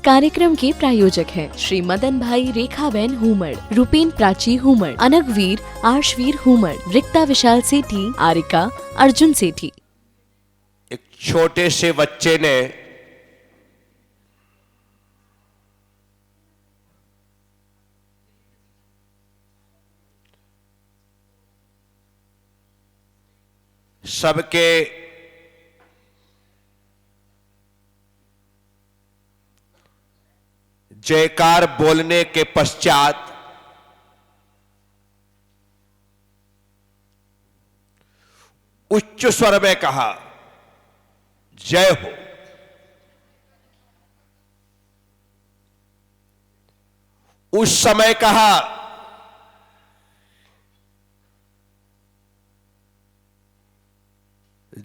कार्यक्रम के प्रायोजक हैं श्री मदन भाई रेखाबेन हुमड़, रूपेन प्राची हुमड़, अनगवीर आर्शवीर हुमड़, रिक्ता विशाल सेठी, आरिका अर्जुन सेठी। एक छोटे से बच्चे ने सबके जयकार बोलने के पश्चात उच्च स्वर में कहा, जय हो। उस समय कहा,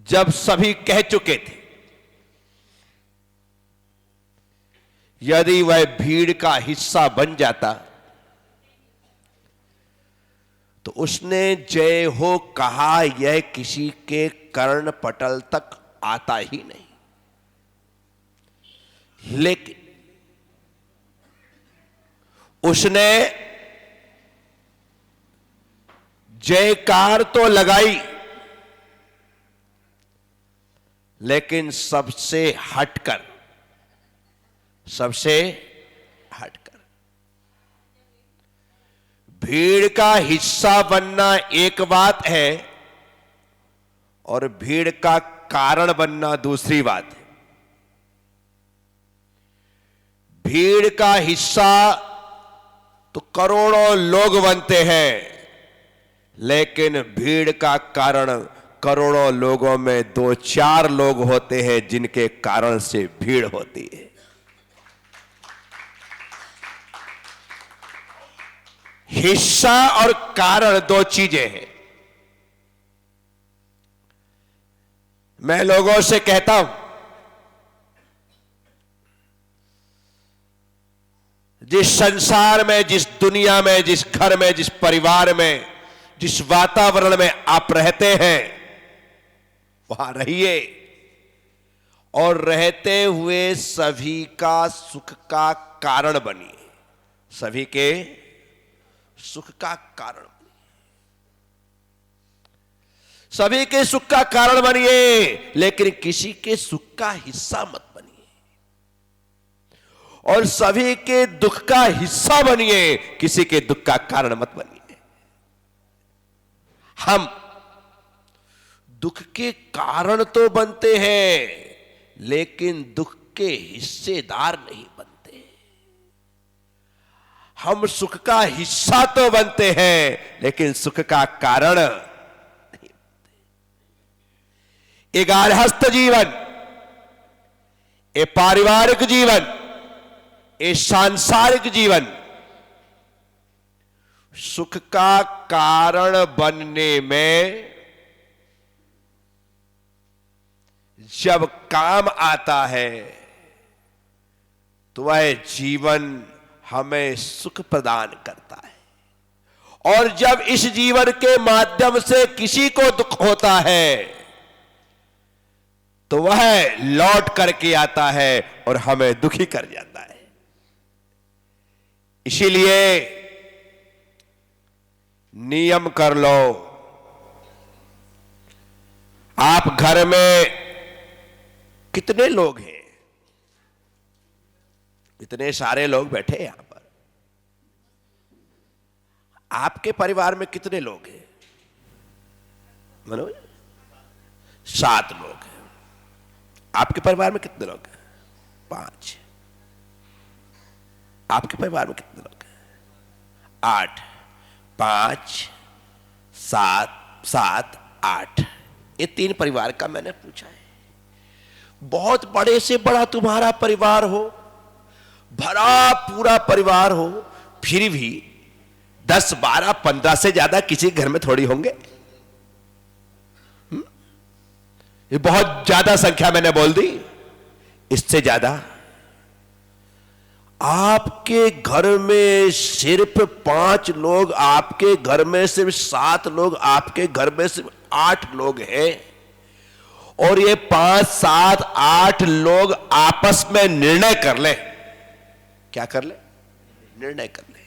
जब सभी कह चुके थे। यदि वह भीड़ का हिस्सा बन जाता तो उसने जय हो कहा यह किसी के कर्ण पटल तक आता ही नहीं। लेकिन उसने जयकार तो लगाई, लेकिन सबसे हटकर भीड़ का हिस्सा बनना एक बात है और भीड़ का कारण बनना दूसरी बात है। भीड़ का हिस्सा तो करोड़ों लोग बनते हैं, लेकिन भीड़ का कारण करोड़ों लोगों में 2-4 लोग होते हैं जिनके कारण से भीड़ होती है। हिस्सा और कारण दो चीजें हैं। मैं लोगों से कहता हूं, जिस संसार में, जिस दुनिया में, जिस घर में, जिस परिवार में, जिस वातावरण में आप रहते हैं, वहां रहिए और रहते हुए सभी का सुख का कारण बनिए। सभी के सुख का कारण बनिए, सभी के सुख का कारण बनिए, लेकिन किसी के सुख का हिस्सा मत बनिए। और सभी के दुख का हिस्सा बनिए, किसी के दुख का कारण मत बनिए। हम दुख के कारण तो बनते हैं, लेकिन दुख के हिस्सेदार नहीं बनते। हम सुख का हिस्सा तो बनते हैं, लेकिन सुख का कारण नहीं बनते। ये गार्हस्थ जीवन, ये पारिवारिक जीवन, ये सांसारिक जीवन सुख का कारण बनने में जब काम आता है तो वह जीवन हमें सुख प्रदान करता है। और जब इस जीवन के माध्यम से किसी को दुख होता है तो वह लौट करके आता है और हमें दुखी कर जाता है। इसीलिए नियम कर लो। आप घर में कितने लोग हैं? इतने सारे लोग बैठे हैं यहां पर। आपके परिवार में कितने लोग हैं मनोज? 7 लोग हैं। आपके परिवार में कितने लोग हैं? 5। आपके परिवार में कितने लोग हैं? 8। 5, 7, 8। ये 3 परिवार का मैंने पूछा है। बहुत बड़े से बड़ा तुम्हारा परिवार हो, भरा पूरा परिवार हो, फिर भी 10, 12, 15 से ज्यादा किसी घर में थोड़ी होंगे। ये बहुत ज्यादा संख्या मैंने बोल दी। इससे ज्यादा आपके घर में सिर्फ 5 लोग, आपके घर में सिर्फ 7 लोग, आपके घर में सिर्फ 8 लोग हैं, और ये 5, 7, 8 लोग आपस में निर्णय कर लें क्या कर ले? निर्णय कर ले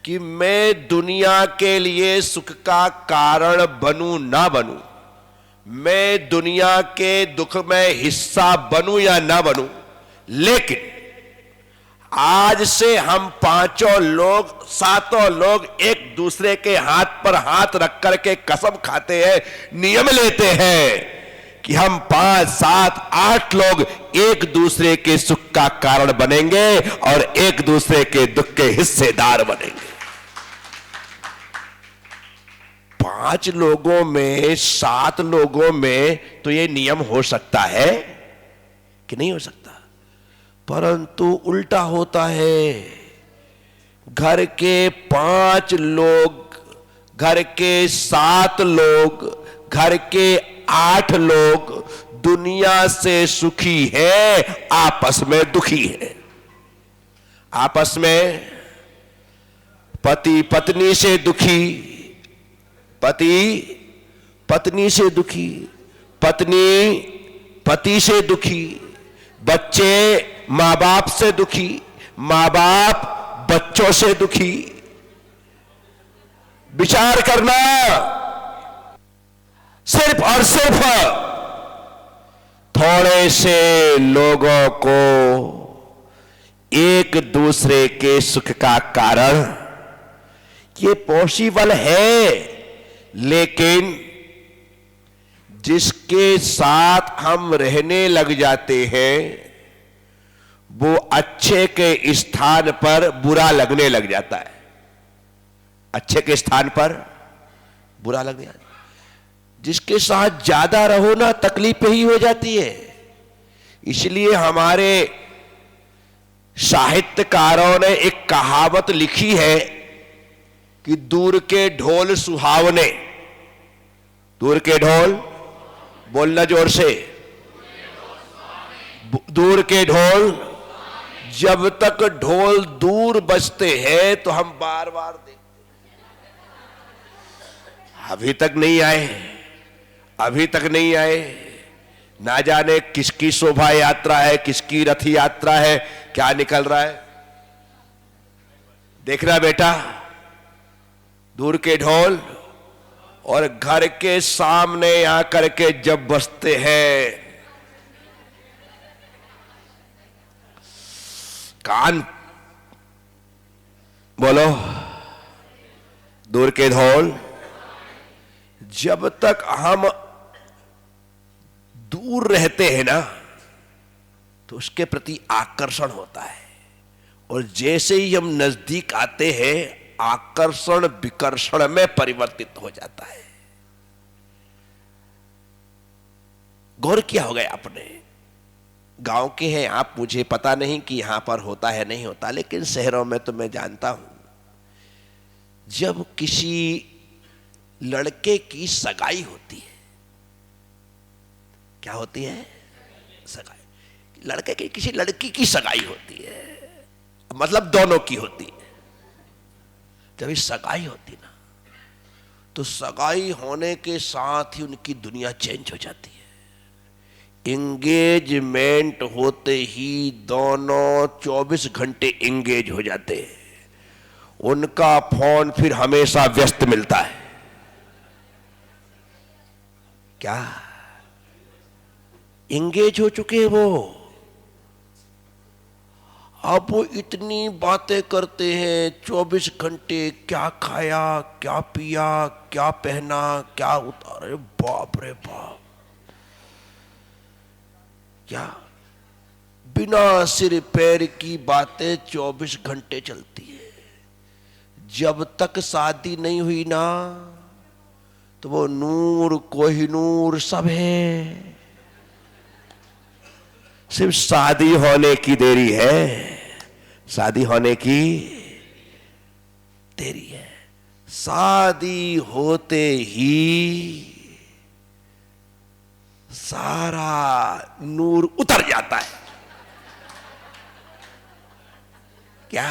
कि मैं दुनिया के लिए सुख का कारण बनूं ना बनूं, मैं दुनिया के दुख में हिस्सा बनूं या ना बनूं, लेकिन आज से हम पांचों लोग, सातों लोग एक दूसरे के हाथ पर हाथ रख करके कसम खाते हैं, नियम लेते हैं कि हम 5, 7, 8 लोग एक दूसरे के सुख का कारण बनेंगे और एक दूसरे के दुख के हिस्सेदार बनेंगे। 5 लोगों में, 7 लोगों में तो यह नियम हो सकता है कि नहीं हो सकता, परंतु उल्टा होता है। घर के 5 लोग, घर के 7 लोग, घर के 8 लोग दुनिया से सुखी है, आपस में दुखी है। आपस में पति पत्नी से दुखी, पति पत्नी से दुखी, पत्नी पति से दुखी, बच्चे मां बाप से दुखी, मां बाप बच्चों से दुखी। विचार करना, सिर्फ और सिर्फ थोड़े से लोगों को एक दूसरे के सुख का कारण, ये पॉसिबल है, लेकिन जिसके साथ हम रहने लग जाते हैं वो अच्छे के स्थान पर बुरा लगने लग जाता है। अच्छे के स्थान पर बुरा लगने लगता है। जिसके साथ ज्यादा रहो ना, तकलीफ ही हो जाती है। इसलिए हमारे साहित्यकारों ने एक कहावत लिखी है कि दूर के ढोल सुहावने। दूर के ढोल, बोलना जोर से, दूर के ढोल, जब तक ढोल दूर बजते हैं तो हम बार बार देखते हैं। अभी तक नहीं आए, अभी तक नहीं आए, ना जाने किसकी शोभा यात्रा है, किसकी रथ यात्रा है, क्या निकल रहा है। देखना बेटा, दूर के ढोल और घर के सामने आकर के जब बजते हैं, कान बोलो, दूर के ढोल, जब तक हम दूर रहते हैं ना तो उसके प्रति आकर्षण होता है, और जैसे ही हम नजदीक आते हैं आकर्षण विकर्षण में परिवर्तित हो जाता है। गौर किया होगा आपने, गांव के हैं आप, मुझे पता नहीं कि यहां पर होता है नहीं होता, लेकिन शहरों में तो मैं जानता हूं, जब किसी लड़के की सगाई होती है, क्या होती है? सगाई। लड़के की किसी लड़की की सगाई होती है, मतलब दोनों की होती है। जब इस सगाई होती ना, तो सगाई होने के साथ ही उनकी दुनिया चेंज हो जाती है। एंगेजमेंट होते ही दोनों 24 घंटे एंगेज हो जाते हैं। उनका फोन फिर हमेशा व्यस्त मिलता है। क्या एंगेज हो चुके हैं वो। अब वो इतनी बातें करते हैं 24 घंटे, क्या खाया, क्या पिया, क्या पहना, क्या उतारे, बाप रे बाप। क्या बिना सिर पैर की बातें 24 घंटे चलती है। जब तक शादी नहीं हुई ना, तो वो नूर कोहिनूर सब है, सिर्फ शादी होने की देरी है, शादी होने की देरी है। शादी होते ही सारा नूर उतर जाता है। क्या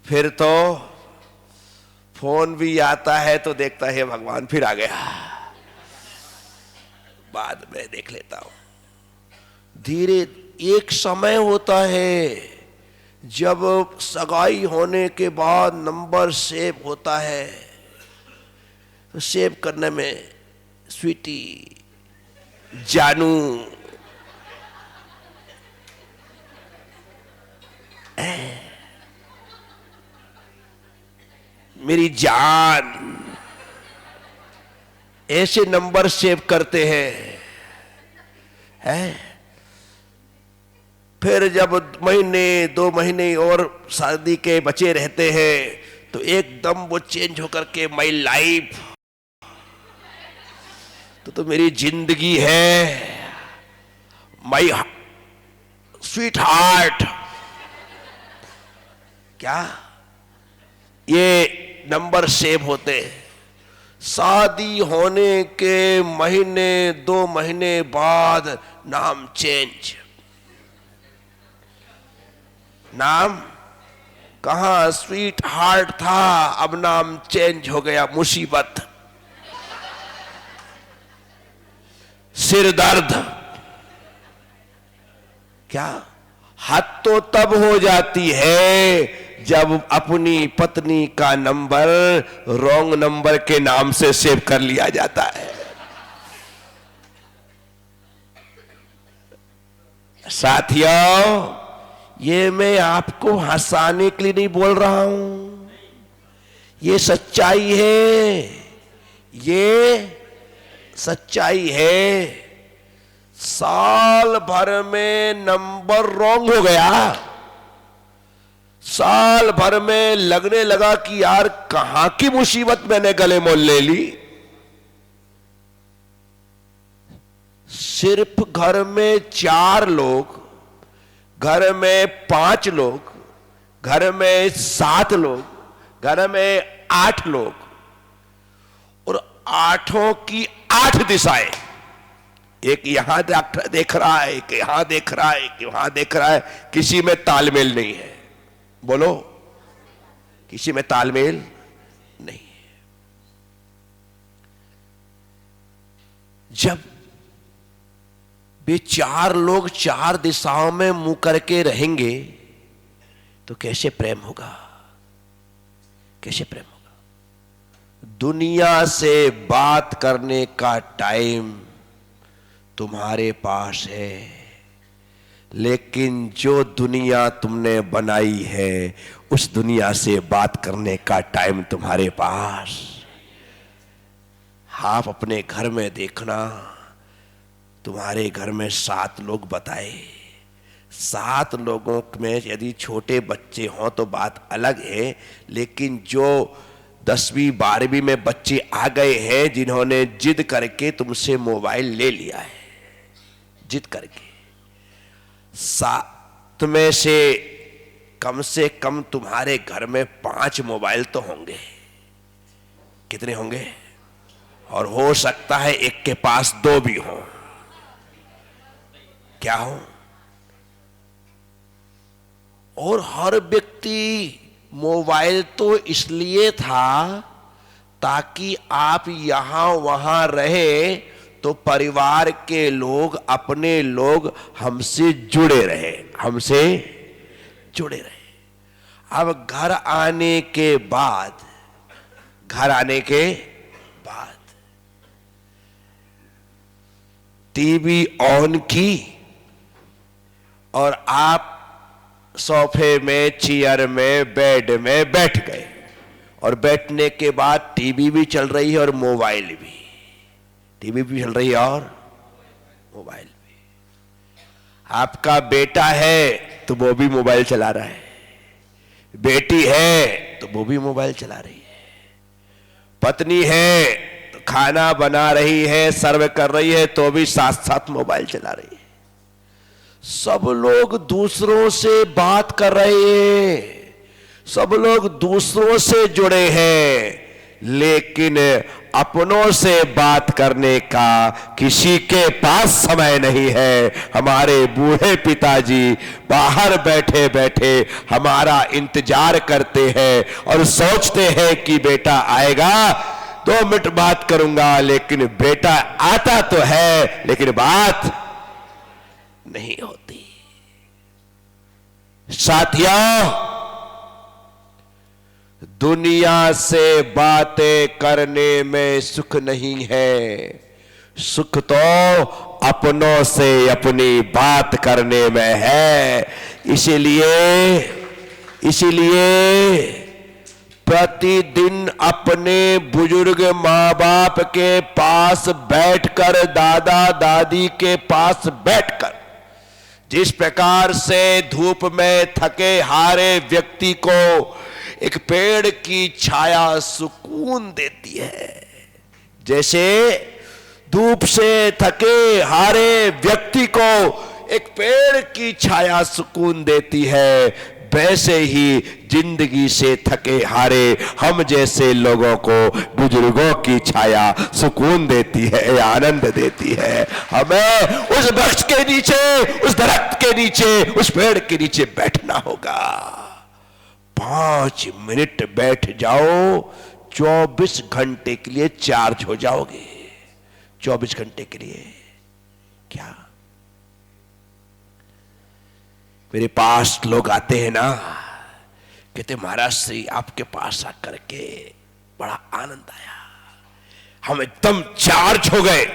फिर तो फोन भी आता है तो देखता है भगवान फिर आ गया, बाद में देख लेता हूं। धीरे एक समय होता है जब सगाई होने के बाद नंबर सेव होता है, तो सेव करने में स्वीटी, जानू, मेरी जान, ऐसे नंबर सेव करते हैं। फिर जब महीने 2 महीने और शादी के बचे रहते हैं तो एकदम वो चेंज होकर के माई लाइफ, तो मेरी जिंदगी है, माई स्वीट हार्ट, क्या ये नंबर सेव होते हैं। शादी होने के महीने 2 महीने बाद नाम चेंज। नाम कहां स्वीट हार्ट था, अब नाम चेंज हो गया मुसीबत, सिर दर्द। क्या हद तो तब हो जाती है जब अपनी पत्नी का नंबर रॉन्ग नंबर के नाम से सेव कर लिया जाता है। साथियों, ये मैं आपको हंसाने के लिए नहीं बोल रहा हूं, ये सच्चाई है, ये सच्चाई है। साल भर में नंबर रॉन्ग हो गया, साल भर में लगने लगा कि यार कहां की मुसीबत मैंने गले मोल ले ली। सिर्फ घर में 4 लोग, घर में 5 लोग, घर में 7 लोग, घर में 8 लोग, और 8 की 8 दिशाएं, एक यहां देख रहा है, एक यहां देख रहा है, एक वहां देख रहा है, किसी में तालमेल नहीं है। बोलो, किसी में तालमेल नहीं है। जब वे 4 लोग 4 दिशाओं में मुंह करके रहेंगे तो कैसे प्रेम होगा, कैसे प्रेम होगा। दुनिया से बात करने का टाइम तुम्हारे पास है, लेकिन जो दुनिया तुमने बनाई है उस दुनिया से बात करने का टाइम तुम्हारे पास। आप अपने घर में देखना, तुम्हारे घर में 7 लोग बताए, 7 लोगों में यदि छोटे बच्चे हों तो बात अलग है, लेकिन जो 10वीं 12वीं में बच्चे आ गए हैं जिन्होंने जिद करके तुमसे मोबाइल ले लिया है, जिद करके, 7 में से कम तुम्हारे घर में 5 मोबाइल तो होंगे। कितने होंगे? और हो सकता है एक के पास 2 भी हो। क्या हो? और हर व्यक्ति मोबाइल तो इसलिए था ताकि आप यहां वहां रहे तो परिवार के लोग, अपने लोग हमसे जुड़े रहे, हमसे जुड़े रहे। अब घर आने के बाद टीवी ऑन की और आप सोफे में, चेयर में, बेड में बैठ गए, और बैठने के बाद टीवी भी चल रही है और मोबाइल भी, टीवी भी चल रही है और मोबाइल भी। आपका बेटा है तो वो भी मोबाइल चला रहा है, बेटी है तो वो भी मोबाइल चला रही है, पत्नी है तो खाना बना रही है, सर्व कर रही है तो भी साथ साथ मोबाइल चला रही है। सब लोग दूसरों से बात कर रहे हैं, सब लोग दूसरों से जुड़े हैं, लेकिन अपनों से बात करने का किसी के पास समय नहीं है। हमारे बूढ़े पिताजी बाहर बैठे बैठे हमारा इंतजार करते हैं और सोचते हैं कि बेटा आएगा, 2 मिनट बात करूंगा, लेकिन बेटा आता तो है लेकिन बात नहीं होती। साथियों, दुनिया से बातें करने में सुख नहीं है, सुख तो अपनों से अपनी बात करने में है। इसीलिए प्रतिदिन अपने बुजुर्ग माँ बाप के पास बैठकर, दादा दादी के पास बैठकर, जिस प्रकार से धूप में थके हारे व्यक्ति को एक पेड़ की छाया सुकून देती है, जैसे धूप से थके हारे व्यक्ति को एक पेड़ की छाया सुकून देती है, वैसे ही जिंदगी से थके हारे हम जैसे लोगों को बुजुर्गों की छाया सुकून देती है, आनंद देती है। हमें उस वृक्ष के नीचे, उस दरख्त के नीचे, उस पेड़ के नीचे बैठना होगा। 5 मिनट बैठ जाओ, 24 घंटे के लिए चार्ज हो जाओगे। 24 घंटे के लिए क्या? मेरे पास लोग आते हैं ना, कहते महाराज श्री आपके पास आकर के बड़ा आनंद आया, हम एकदम चार्ज हो गए।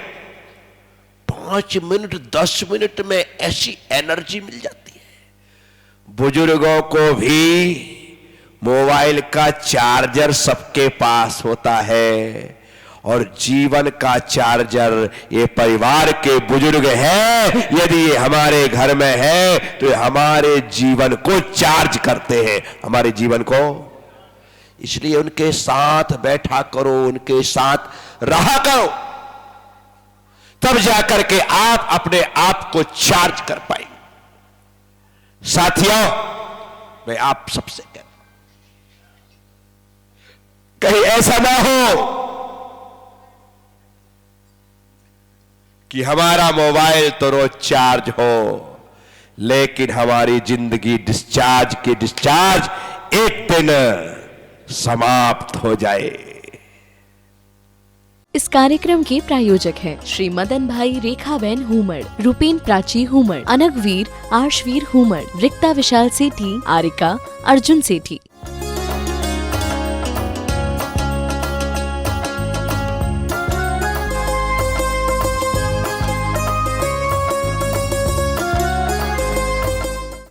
5 मिनट 10 मिनट में ऐसी एनर्जी मिल जाती है। बुजुर्गों को भी मोबाइल का चार्जर सबके पास होता है, और जीवन का चार्जर ये परिवार के बुजुर्ग हैं। यदि ये हमारे घर में है तो ये हमारे जीवन को चार्ज करते हैं, हमारे जीवन को। इसलिए उनके साथ बैठा करो, उनके साथ रहा करो, तब जाकर के आप अपने आप को चार्ज कर पाएंगे। साथियों, मैं आप सबसे कहता हूं, कहीं ऐसा ना हो कि हमारा मोबाइल तो रोज चार्ज हो, लेकिन हमारी जिंदगी डिस्चार्ज की डिस्चार्ज एक दिन समाप्त हो जाए। इस कार्यक्रम के प्रायोजक हैं श्री मदन भाई रेखाबेन हुमड़, रूपेन प्राची हुमड़, अनगवीर आर्शवीर हुमड़, रिक्ता विशाल सेठी, आरिका अर्जुन सेठी।